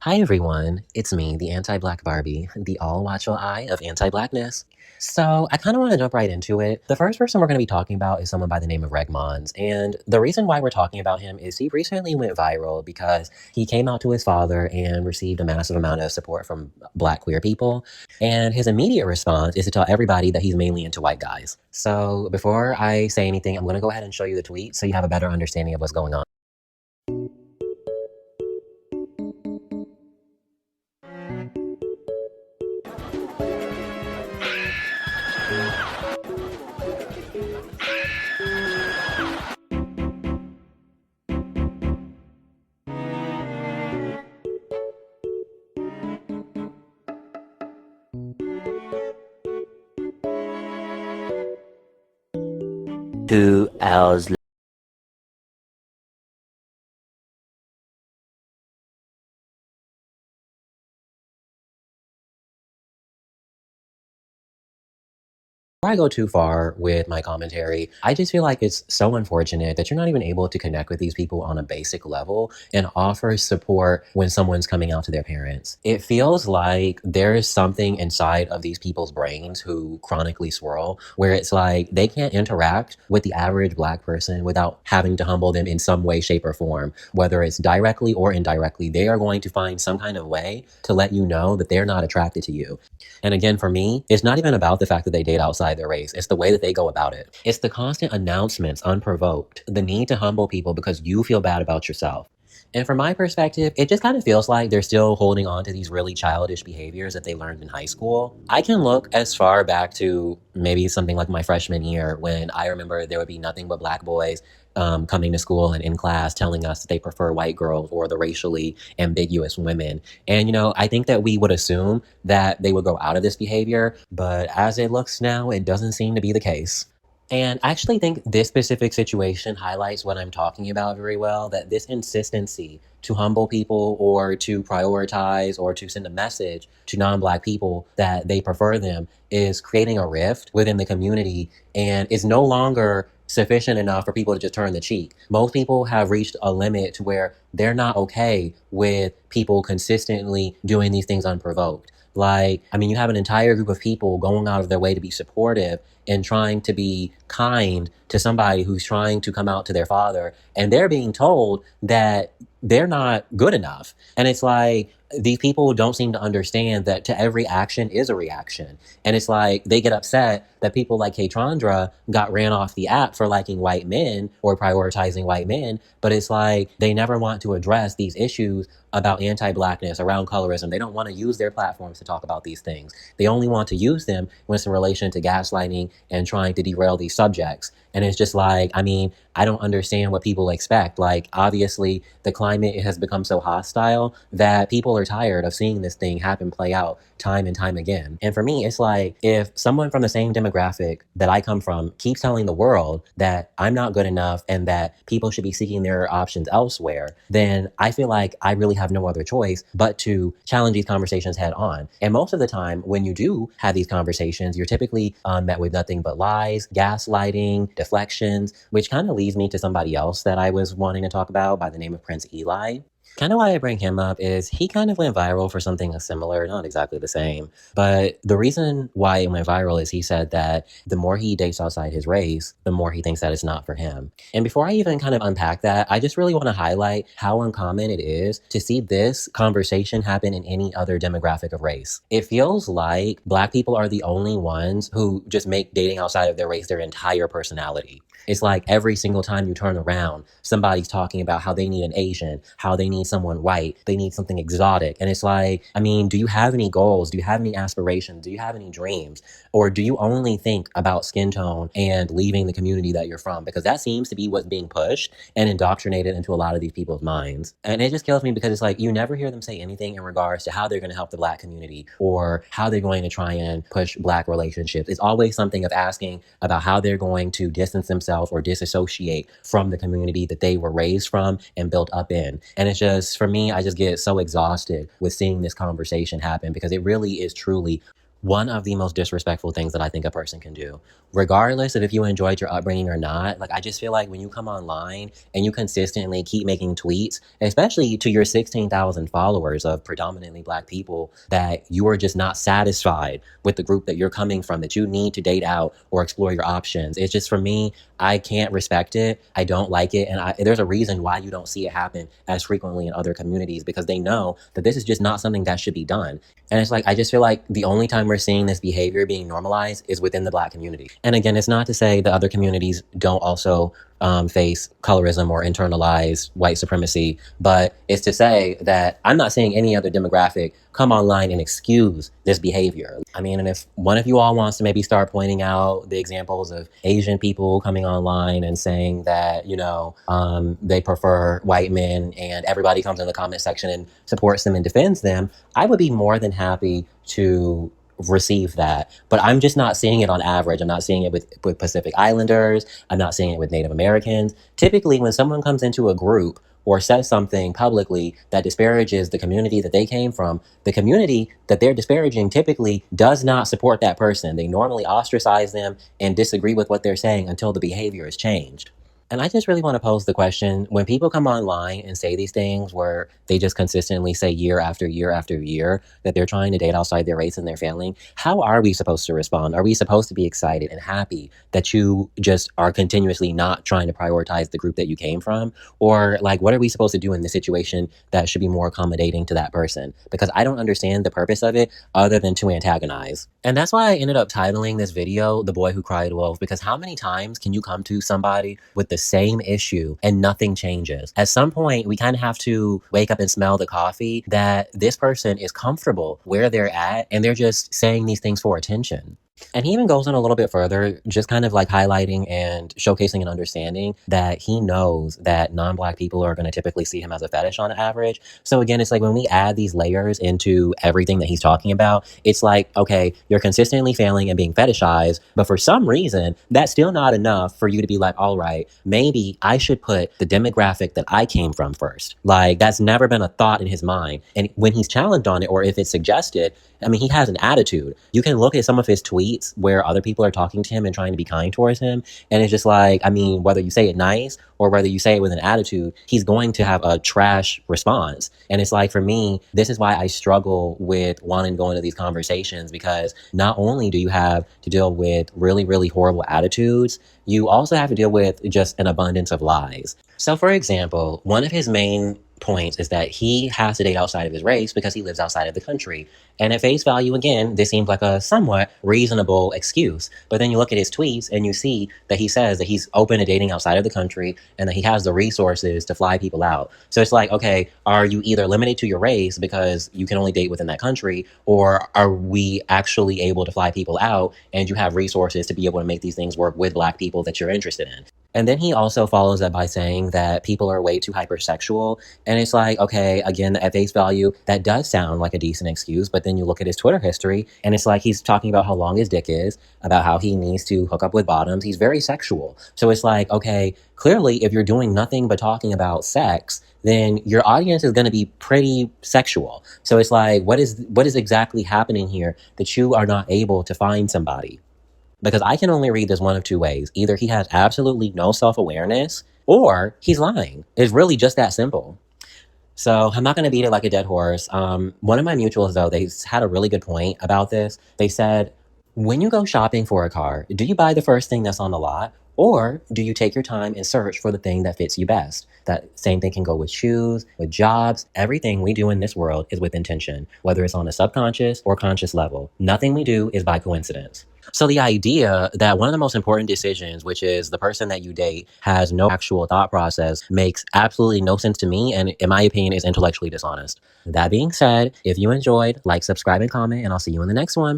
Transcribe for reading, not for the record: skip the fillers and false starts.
Hi everyone, it's me, the anti-black Barbie, the all-watchful eye of anti-blackness. So I kind of want to jump right into it. The first person we're going to be talking about is someone by the name of Regmons, and the reason why we're talking about him is he recently went viral because he came out to his father and received a massive amount of support from black queer people, and his immediate response is to tell everybody that he's mainly into white guys. So before I say anything, I'm going to go ahead and show you the tweet so you have a better understanding of what's going on. Two hours Before I go too far with my commentary, I just feel like it's so unfortunate that you're not even able to connect with these people on a basic level and offer support when someone's coming out to their parents. It feels like there is something inside of these people's brains who chronically swirl where it's like they can't interact with the average black person without having to humble them in some way, shape, or form. Whether it's directly or indirectly, they are going to find some kind of way to let you know that they're not attracted to you. And again, for me, it's not even about the fact that they date outside their race. It's the way that they go about it. It's the constant announcements unprovoked, the need to humble people because you feel bad about yourself. And from my perspective, it just kind of feels like they're still holding on to these really childish behaviors that they learned in high school. I can look as far back to maybe something like my freshman year when I remember there would be nothing but black boys coming to school and in class telling us that they prefer white girls or the racially ambiguous women. And, I think that we would assume that they would grow out of this behavior, but as it looks now, it doesn't seem to be the case. And I actually think this specific situation highlights what I'm talking about very well, that this insistency to humble people or to prioritize or to send a message to non-black people that they prefer them is creating a rift within the community and is no longer sufficient enough for people to just turn the cheek. Most people have reached a limit to where they're not okay with people consistently doing these things unprovoked. You have an entire group of people going out of their way to be supportive and trying to be kind to somebody who's trying to come out to their father, and they're being told that they're not good enough. And it's like these people don't seem to understand that to every action is a reaction. And it's like they get upset that people like Katron got ran off the app for liking white men or prioritizing white men, but it's like they never want to address these issues about anti-blackness, around colorism. They don't want to use their platforms to talk about these things. They only want to use them when it's in relation to gaslighting and trying to derail these subjects. And it's just like, I don't understand what people expect. Like, obviously, the climate has become so hostile that people are tired of seeing this thing happen, play out time and time again. And for me, it's like if someone from the same demographic that I come from keeps telling the world that I'm not good enough and that people should be seeking their options elsewhere, then I feel like I really have no other choice but to challenge these conversations head on. And most of the time, when you do have these conversations, you're typically met with nothing but lies, gaslighting, deflections, which kind of leads me to somebody else that I was wanting to talk about by the name of Prince Eli. Kind of why I bring him up is he kind of went viral for something similar, not exactly the same. But the reason why it went viral is he said that the more he dates outside his race, the more he thinks that it's not for him. And before I even kind of unpack that, I just really want to highlight how uncommon it is to see this conversation happen in any other demographic of race. It feels like black people are the only ones who just make dating outside of their race their entire personality. It's like every single time you turn around, somebody's talking about how they need an Asian, how they need someone white, they need something exotic. And it's like, do you have any goals? Do you have any aspirations? Do you have any dreams? Or do you only think about skin tone and leaving the community that you're from? Because that seems to be what's being pushed and indoctrinated into a lot of these people's minds. And it just kills me because it's like you never hear them say anything in regards to how they're going to help the black community or how they're going to try and push black relationships. It's always something of asking about how they're going to distance themselves or disassociate from the community that they were raised from and built up in. And it's just, for me, I just get so exhausted with seeing this conversation happen because it really is truly one of the most disrespectful things that I think a person can do. Regardless of if you enjoyed your upbringing or not, like I just feel like when you come online and you consistently keep making tweets, especially to your 16,000 followers of predominantly Black people, that you are just not satisfied with the group that you're coming from, that you need to date out or explore your options. It's just, for me, I can't respect it. I don't like it. And there's a reason why you don't see it happen as frequently in other communities, because they know that this is just not something that should be done. And it's like, I just feel like the only time we're seeing this behavior being normalized is within the Black community. And again, it's not to say that other communities don't also face colorism or internalized white supremacy, but it's to say that I'm not seeing any other demographic come online and excuse this behavior. I mean, and if one of you all wants to maybe start pointing out the examples of Asian people coming online and saying that, they prefer white men, and everybody comes in the comment section and supports them and defends them, I would be more than happy to receive that. But I'm just not seeing it on average. I'm not seeing it with Pacific Islanders. I'm not seeing it with Native Americans. Typically, when someone comes into a group or says something publicly that disparages the community that they came from, the community that they're disparaging typically does not support that person. They normally ostracize them and disagree with what they're saying until the behavior is changed. And I just really want to pose the question, when people come online and say these things where they just consistently say year after year after year that they're trying to date outside their race and their family, how are we supposed to respond? Are we supposed to be excited and happy that you just are continuously not trying to prioritize the group that you came from? Or like, what are we supposed to do in this situation that should be more accommodating to that person? Because I don't understand the purpose of it other than to antagonize. And that's why I ended up titling this video, The Boy Who Cried Wolf, because how many times can you come to somebody with the same issue and nothing changes? At some point, we kind of have to wake up and smell the coffee that this person is comfortable where they're at and they're just saying these things for attention. And he even goes on a little bit further, just kind of like highlighting and showcasing and understanding that he knows that non-Black people are going to typically see him as a fetish on average. So again, it's like when we add these layers into everything that he's talking about, it's like, okay, you're consistently failing and being fetishized, but for some reason, that's still not enough for you to be like, all right, maybe I should put the demographic that I came from first. Like, that's never been a thought in his mind. And when he's challenged on it, or if it's suggested, I mean, he has an attitude. You can look at some of his tweets where other people are talking to him and trying to be kind towards him. And it's just like, I mean, whether you say it nice or whether you say it with an attitude, he's going to have a trash response. And it's like, for me, this is why I struggle with wanting to go into these conversations, because not only do you have to deal with really, really horrible attitudes, you also have to deal with just an abundance of lies. So for example, one of his main points is that he has to date outside of his race because he lives outside of the country. And at face value, again, this seems like a somewhat reasonable excuse. But then you look at his tweets and you see that he says that he's open to dating outside of the country and that he has the resources to fly people out. So it's like, okay, are you either limited to your race because you can only date within that country, or are we actually able to fly people out and you have resources to be able to make these things work with Black people that you're interested in? And then he also follows up by saying that people are way too hypersexual. And it's like, okay, again, at face value, that does sound like a decent excuse. But then you look at his Twitter history and it's like he's talking about how long his dick is, about how he needs to hook up with bottoms. He's very sexual. So it's like, okay, clearly, if you're doing nothing but talking about sex, then your audience is going to be pretty sexual. So it's like, what is exactly happening here that you are not able to find somebody? Because I can only read this one of two ways. Either he has absolutely no self-awareness or he's lying. It's really just that simple. So I'm not going to beat it like a dead horse. One of my mutuals, though, they had a really good point about this. They said, when you go shopping for a car, do you buy the first thing that's on the lot? Or do you take your time and search for the thing that fits you best? That same thing can go with shoes, with jobs. Everything we do in this world is with intention, whether it's on a subconscious or conscious level. Nothing we do is by coincidence. So the idea that one of the most important decisions, which is the person that you date, has no actual thought process makes absolutely no sense to me, and in my opinion is intellectually dishonest. That being said, if you enjoyed, like, subscribe, and comment, and I'll see you in the next one.